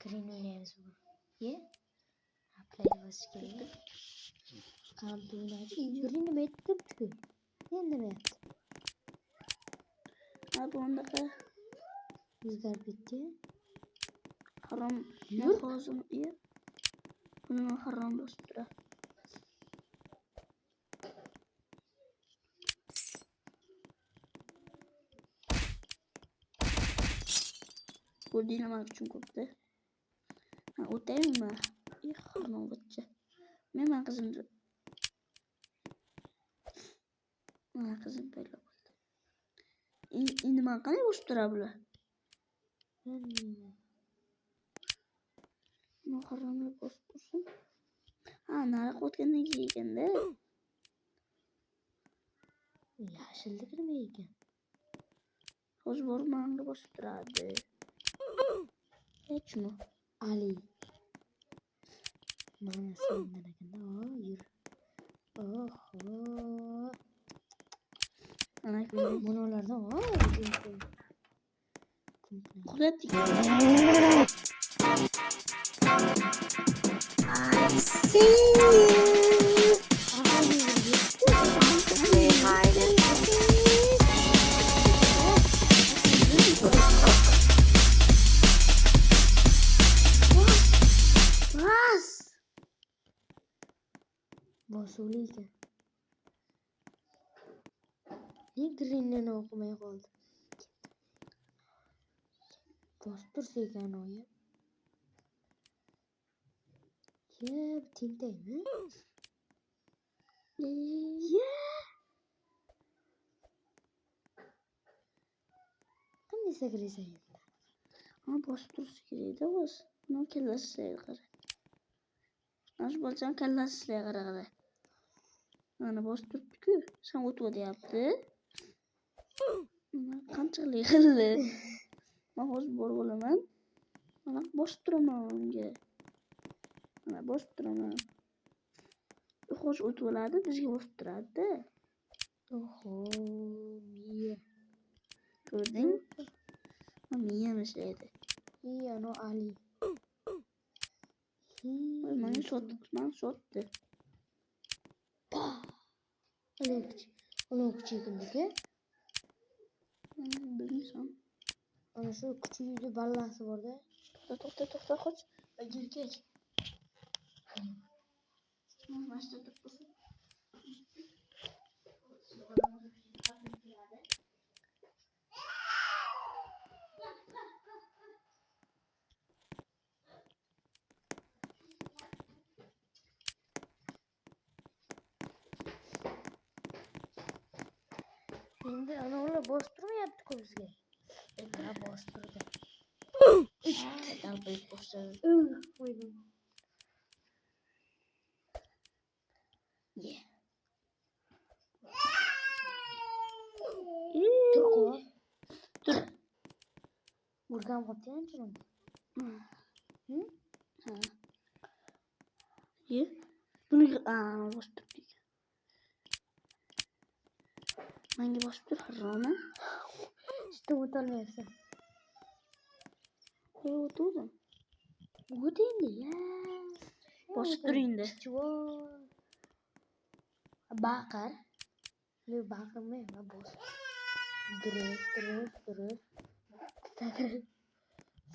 Green oynayamiz bu. Ye? Play bas kerak. Qanday o'ynaydi? Green nima aytibdi-ku? Endi nima aytdi? Bu andaqa O'zgarib ketdi. harom hozir ye. Buni harom bosib turadi. Bu nima uchun ko'pda? O'taymi? Harom bo'tcha. Men qizimni. Mana qizim paydo bo'ldi. Endi men qanday bosib turadi bular? Bu haromni bosib tursin. Nariq o'tgandan keyin ekanda. Yashillik nima ekan? Hozir borib menga bosib turadi. Hechmi? Ali. Mana sendan ekanda, yur. Oho. Ana bulardan Kudretli. I see you. Play hide and seek. Bas. Bosuvli ekan. Green'ni o'qimay qoldi. Bosib tursa ekan o'yi. Yeb tintaymi? Qanday sakraysan endi? Bosib tursa kerak-da o'z. Nima kallasiga qara. Nasib bo'lsam kallasiga qara. Mana bosib turibdi-ku. Sen o'tyapti. Qanchalik qildi? Men hozir borib olaman. Mana bosib turaman unga. Mana bosib turaman. Hozir o'tib oladi, bizga bosib turadi-da. Oho, miya. Ko'rding? Miya ishlaydi. Ano Ali. Meni sotdi. Uning kuchi kimniki? Bilmaysan. Ana shu kuchli ballasi bor-da. To'xta, qoch. Yurkak. Mashta turibdi. Endi ana ular bostirmayapti-ku bizga. Ha, bostirdi. Dalbayib boshladi. Qo'ydim. Ye. Tur. Urgan qopti anchadan. Ye. Buni bosib turibdi. Menga bosib tur, haroma. Işte o'tolmayapsan. O'tdim. O't endi, ya. Bosib tur endi. Baqir. Men baqirmayman, bos. Durust.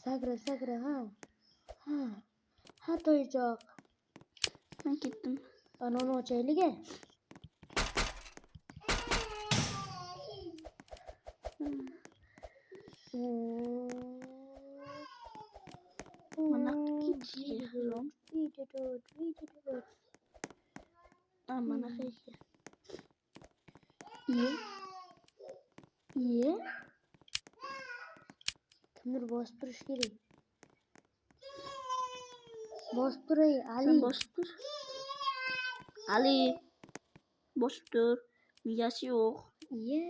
Sagra, ha. Ha, to'ychoq. Men ketdim. Anoni ochaylik-a. Mana ketdi. Mana qaysi? Ye. Kimdir bosib turish kerak. Bosib turay, Ali. Sen bosib tur. Ali. Bosib tur. Miyasi yo'q. Ye,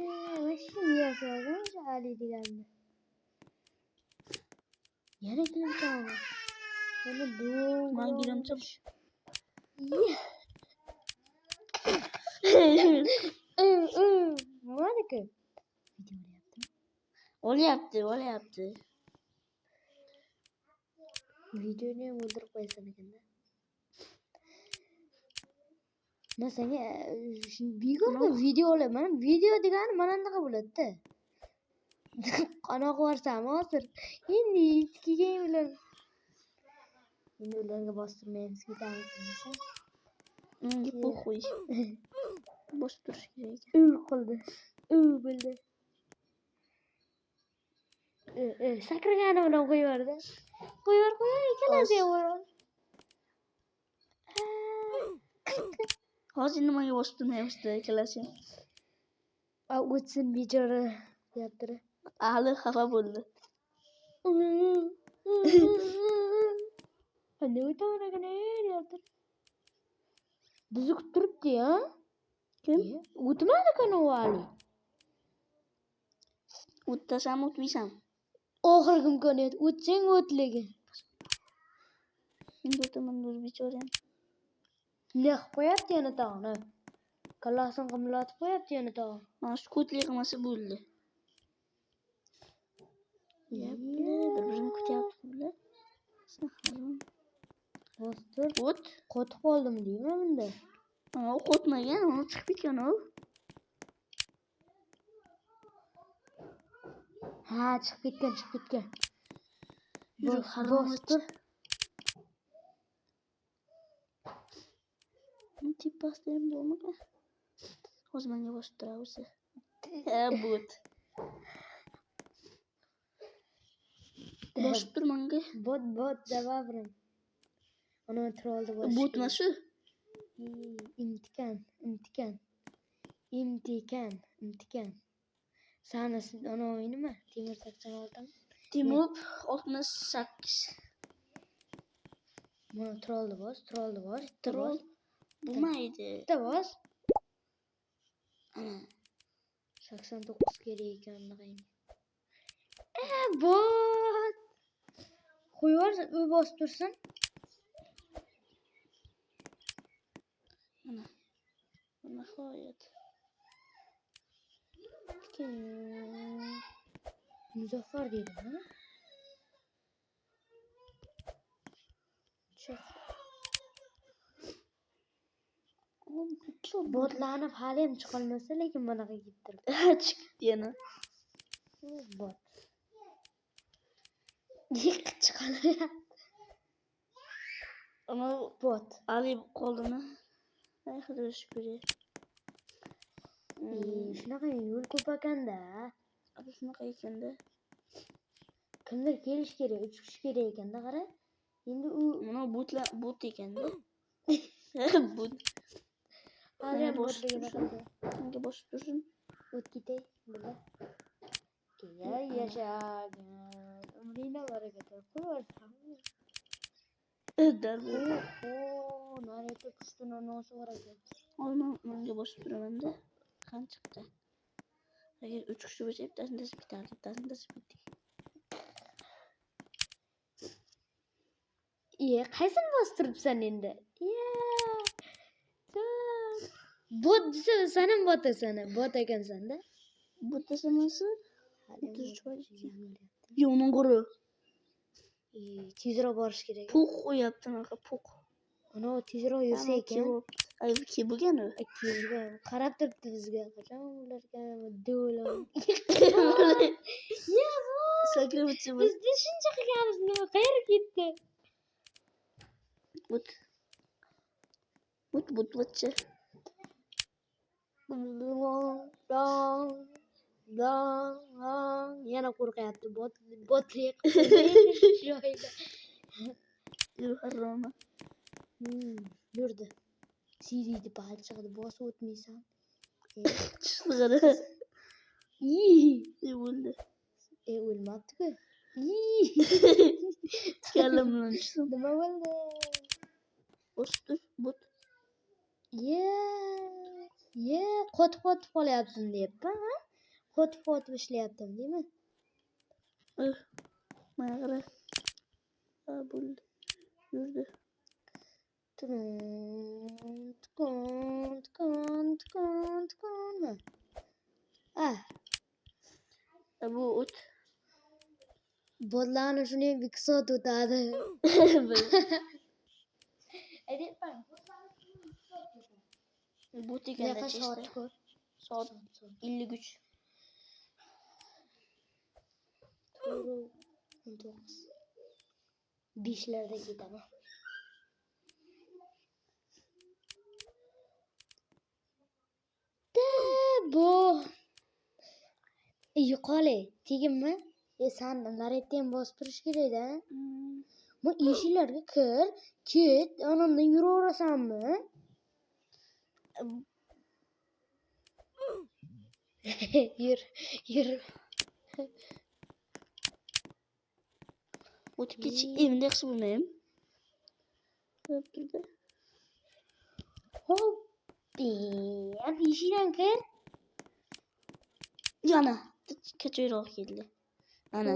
vashi miyasi yo'q, Ali deganda. Yana kimcham? Mana do'ng. Men gilamcham. Nimadir-ku? Video olyapti. Videoni ham o'ldirib qo'yasan ekanda. Men senga begona video olaman. Video degani mana bunaqa bo'ladi-da. Qanoq borsanmi hozir? Endi keyin ular. Endi ularga bostirmaymiz, ketamiz desa. Menga qo'y. Bosib turish kerak. Qildi. Bildi. Sakragani bilan qo'yardi. Qo'yar, ikkalasi ham bor. Hozir nimaga bosib turmayapsiz ikkalasi? O'tsin bechora deyapti. Ahli xafa bo'ldi. Qanday o'taveragani deyapti. Bizni kutib turibdi-ya. Kim? O'tmadi ekan u Ali. O'ttasam o'tmaysam. Oxirgi imkoniyat. O'tsang o't lekin. Endi o'taman o'z bechoram. Ne qilib qo'yapti yana tog'ni? Kallasini qimlatib qo'yapti yana tog'. Mana shu ko'tlik qilmasa bo'ldi. Bir-birini kutyapti bular. Bostir. O't. Qotib qoldim deyman bunda. Mana u qotmagan, uni chiqib ketgan u. Ha, chiqib ketgan. Yurib Bostir. Tepasida ham bo'lmagan. Hozir menga bosib turadi. But. Bosib tur menga. Bot javobim. Ana trolda bor. Butmi shu? Imtikan. Sanasi ana nima? Temur 86. Temur 68. Mana trolda bor. Troll bo'lmaydi. Bitta bos. Ana 89 kerak ekanligini. Bot. Qo'yar, u bosib tursin. Ana. Nihoyat. Muzaffar deydi, ha? Botlanib hali ham chiqolmasa, lekin bunaqa kettirib. Chiqdi yana. Bot. Chiqolmayapti. Ana Bot. Ali qoldimi? Xudo shukr. Shunaqa yo'l ko'p ekanda. Shunaqa ekanda. Kimdir kelish kerak, 3 kishi kerak ekanda, qara. Endi u mana but ekanda. But. hali ham botligini qildi. Menga bosib tursin. O't ketay, bular. Yashagan. Umringda baraka qo'yarsan. Darbu. Narayda pushtina nosi bor ekan. Menga bosib turaman-da. Qan chiqdi. Agar 3 kishi bo'lsa, bittasini tasib ketardi, bittasini tasib ketdik. Qaysini bosib turibsan endi? Bot desa, sen ham botasan, bot ekansan-da. Botasamasi? Yo'q, Yo'qning quri. tezroq borish kerak. Puq qo'yapti, anaqa puq. Ana tezroq yursa ekan. Ay, kim bo'lgan u? Qarab turibdi bizga. Qachon ularga do'lam. Sakrabchi bu. Biz shuncha qilganmiz, nima qayerga ketdi? But. Yana qo'rqyapti botlik. Haroma. Yurdi. Siriydi balchiqni bosib o'tmaysan. Chiqdi. O'ldi. O'lmabdi-ku. Kallam bilan chiqdi. Nima bo'ldi? Bosib but. Qotib qolyaptim deyapman, ha? Qotib ishlayaptim, deymi? Mana qara. Bo'ldi. Yurdi. Tkon. Bu o't. Botlarni shuni ham 2 soat o'tadi. Aytyapman. Bot ekanda Bunaqa soat cheshda. ko'p. Soat 53. 19. 5larda ketaman. Bu yo'qoli tegimmi? San naretni ham bosib turish kerak-da. Bu eshiklarga kir, ket, onamdan yuraverasanmi? Yur. O'tib ketish endi yaxshi bo'lmaymi? Qo'yib turdi. Hoppi. Ana eshikdan kir. Yana kachoyroq keldi. Ana.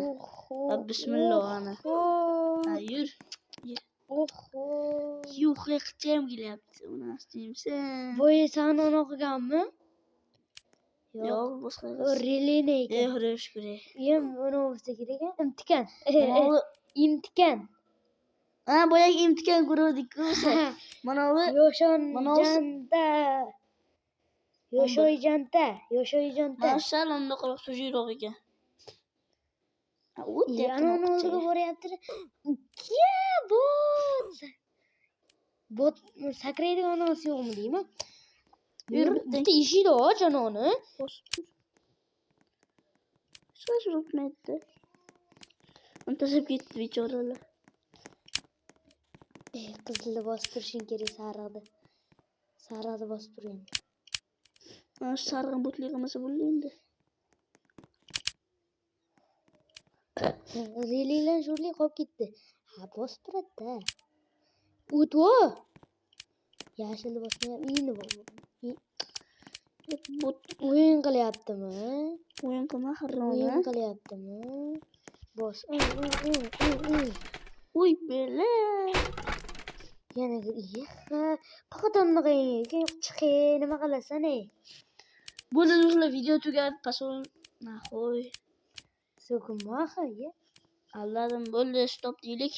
Bismillah ana. Ha, yur. Oho. Yo'q, qicham kelyapti. Uni astaymisan. Boya san ona o'qiganmi? Yo'q, boshqa. Relene ekan. Xudo shukr. Yem uni o'qisa kerak ekan. Imtihon. Mana Imtihon. ha, boyagi imtihon ko'rdik-ku o'sha. Mana bu Yoshonjanta. Yoshoyjanta. mana salonda qolib tujuyroq ekan. Yana uni oldiga boryapti. Ke bot sakraydigan onasi yo'qmi deyman. Bitta eshikni och anani. Shoshib netdi. Untashib ketdi bechoralar. Qizilni bosib turishing kerak sariqni. Sariqni bosib turing. Mana sarg'in botli qilmasa bo'ldi endi. Relilar sho'rlik qolib ketdi. Ha, bosib turadi-da. O'tvo. Yashilni bosmayapti. Bot O'yin qilyaptimi? o'yin qilma O'yin harrona. qilyaptimi? Bos. Uy bela. Yana faqat anaqa chiqay nima qilasan-ey? Bo'ldi do'stlar, video tugadi. Pasol nahoy. So'kinma axir. Alladim bo'ldi, stop deylik.